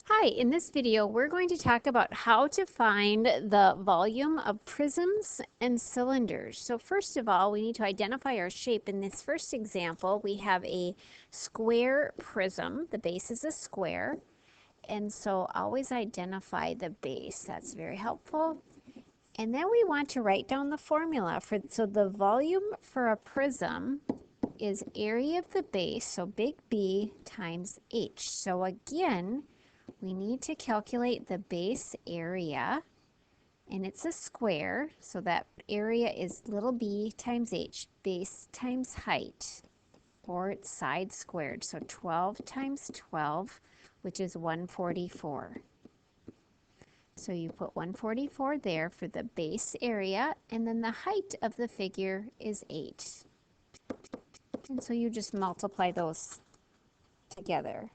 Hi, in this video we're going to talk about how to find the volume of prisms and cylinders. So first of all, we need to identify our shape. In this first example, we have a square prism. The base is a square, and so always identify the base. That's very helpful. And then we want to write down the formula so the volume for a prism is area of the base, so big B times H. So again, we need to calculate the base area, and it's a square, so that area is little b times h, base times height, or its side squared, so 12 times 12, which is 144. So you put 144 there for the base area, and then the height of the figure is 8. And so you just multiply those together.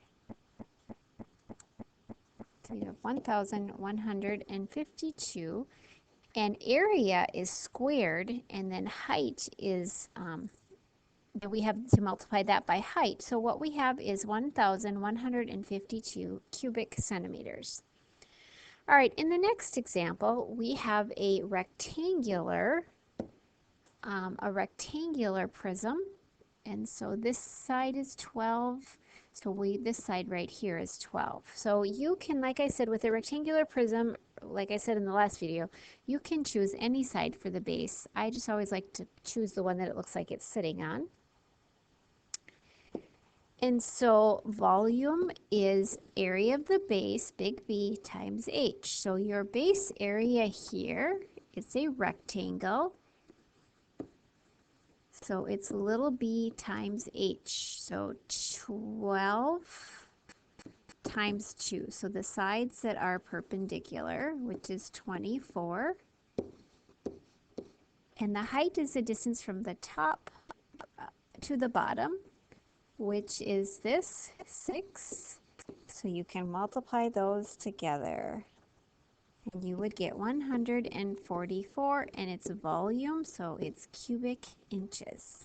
So you have 1,152, and area is squared, and then height is, we have to multiply that by height. So what we have is 1,152 cubic centimeters. All right, in the next example, we have a rectangular prism, and so this side is 12. So this side right here is 12. So you can, like I said, with a rectangular prism, like I said in the last video, you can choose any side for the base. I just always like to choose the one that it looks like it's sitting on. And so volume is area of the base, big B, times H. So your base area here is a rectangle. So it's little b times h. So 12 times 2. So the sides that are perpendicular, which is 24. And the height is the distance from the top to the bottom, which is this, 6. So you can multiply those together. And you would get 144, and it's volume, so it's cubic inches.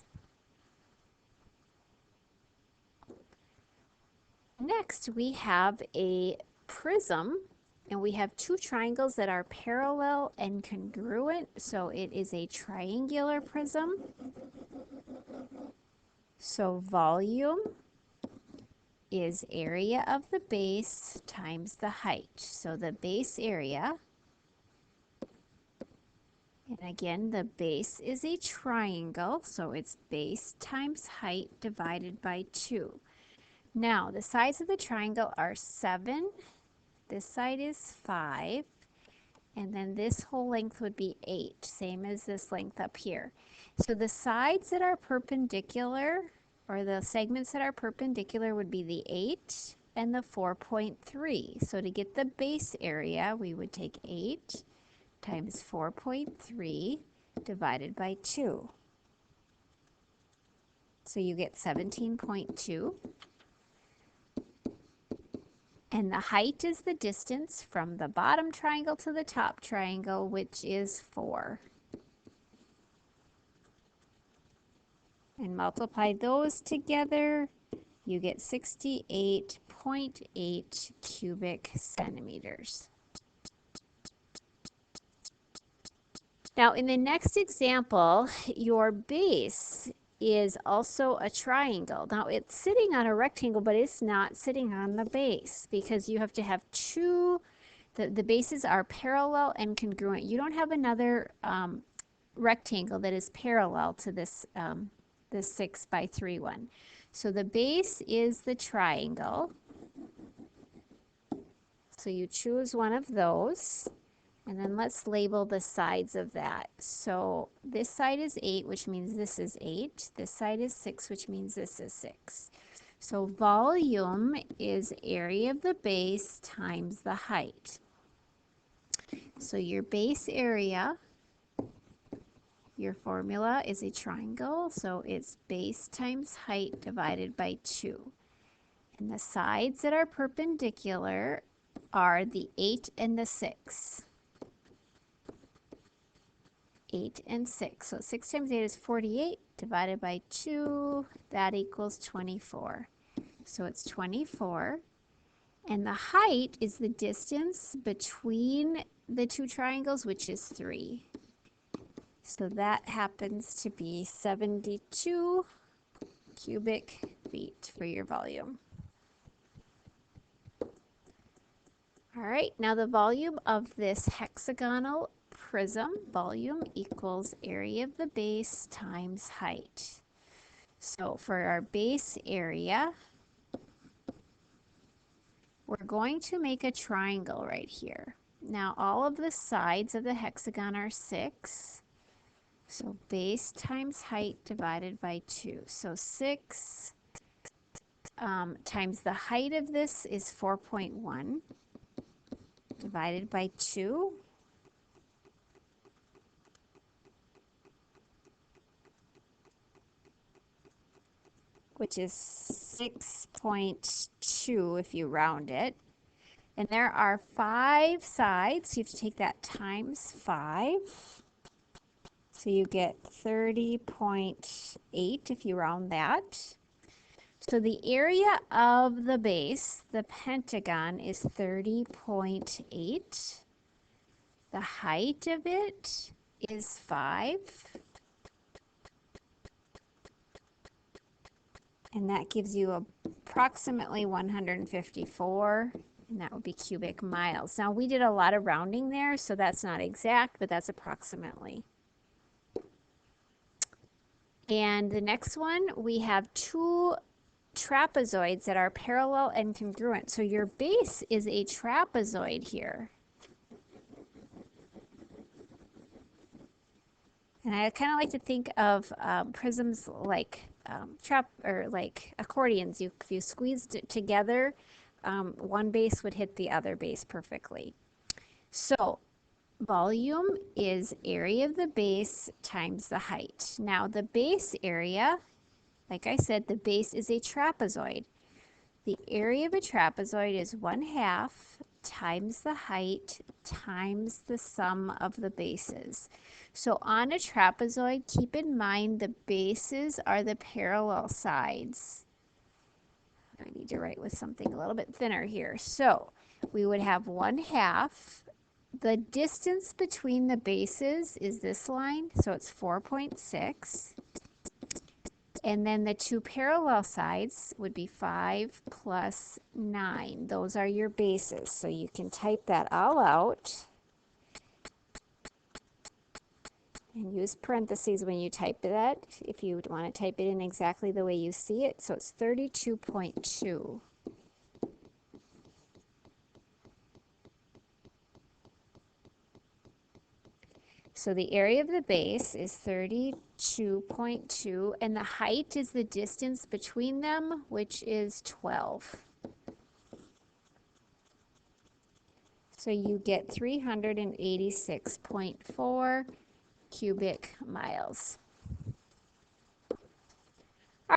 Next, we have a prism, and we have two triangles that are parallel and congruent, so it is a triangular prism. So volume is area of the base times the height. So the base area, and again, the base is a triangle, so it's base times height divided by 2. Now, the sides of the triangle are 7. This side is 5. And then this whole length would be 8, same as this length up here. So the sides that are perpendicular, or the segments that are perpendicular, would be the 8 and the 4.3. So to get the base area, we would take 8 times 4.3 divided by 2. So you get 17.2. And the height is the distance from the bottom triangle to the top triangle, which is 4. And multiply those together, you get 68.8 cubic centimeters. Now, in the next example, your base is also a triangle. Now, it's sitting on a rectangle, but it's not sitting on the base because you have to have two, the bases are parallel and congruent. You don't have another rectangle that is parallel to this, this 6 by 3 one. So the base is the triangle. So you choose one of those. And then let's label the sides of that. So this side is 8, which means this is 8. This side is 6, which means this is 6. So volume is area of the base times the height. So your base area, your formula is a triangle, so it's base times height divided by 2. And the sides that are perpendicular are the 8 and the 6. 8 and 6. So 6 times 8 is 48, divided by 2, that equals 24. So it's 24. And the height is the distance between the two triangles, which is 3. So that happens to be 72 cubic feet for your volume. All right, now the volume of this hexagonal prism volume equals area of the base times height. So for our base area, we're going to make a triangle right here. Now all of the sides of the hexagon are 6. So base times height divided by 2. So 6 times the height of this is 4.1 divided by 2. Which is 6.2 if you round it. And there are 5 sides, so you have to take that times 5. So you get 30.8 if you round that. So the area of the base, the pentagon, is 30.8. The height of it is 5. And that gives you approximately 154, and that would be cubic miles. Now, we did a lot of rounding there, so that's not exact, but that's approximately. And the next one, we have 2 trapezoids that are parallel and congruent. So your base is a trapezoid here. And I kind of like to think of prisms like like accordions. If you squeezed it together, one base would hit the other base perfectly. So volume is area of the base times the height. Now the base area, like I said, the base is a trapezoid. The area of a trapezoid is 1/2 times the height times the sum of the bases. So on a trapezoid, keep in mind the bases are the parallel sides. I need to write with something a little bit thinner here. So we would have 1/2. The distance between the bases is this line, so it's 4.6. And then the 2 parallel sides would be 5 plus 9. Those are your bases. So you can type that all out. And use parentheses when you type that if you want to type it in exactly the way you see it. So it's 32.2. So the area of the base is 32.2, and the height is the distance between them, which is 12. So you get 386.4 cubic miles. All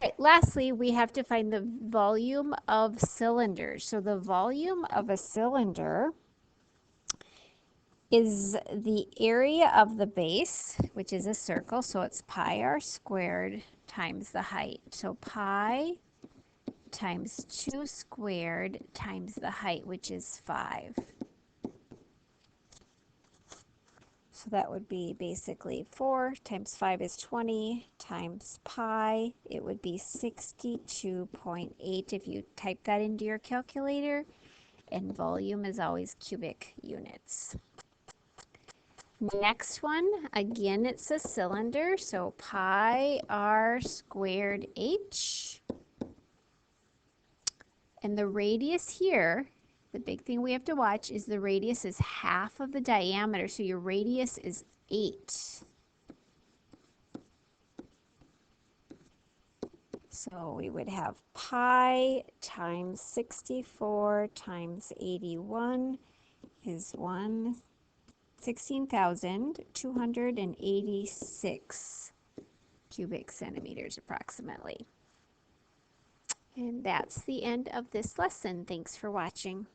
right, lastly, we have to find the volume of cylinders. So the volume of a cylinder is the area of the base, which is a circle, so it's pi r squared times the height. So pi times 2 squared times the height, which is 5. So that would be basically 4 times 5 is 20 times pi. It would be 62.8 if you type that into your calculator. And volume is always cubic units. Next one, again, it's a cylinder. So pi r squared h. And the radius here, the big thing we have to watch is the radius is half of the diameter. So your radius is 8. So we would have pi times 64 times 81 is 16,286 cubic centimeters approximately. And that's the end of this lesson. Thanks for watching.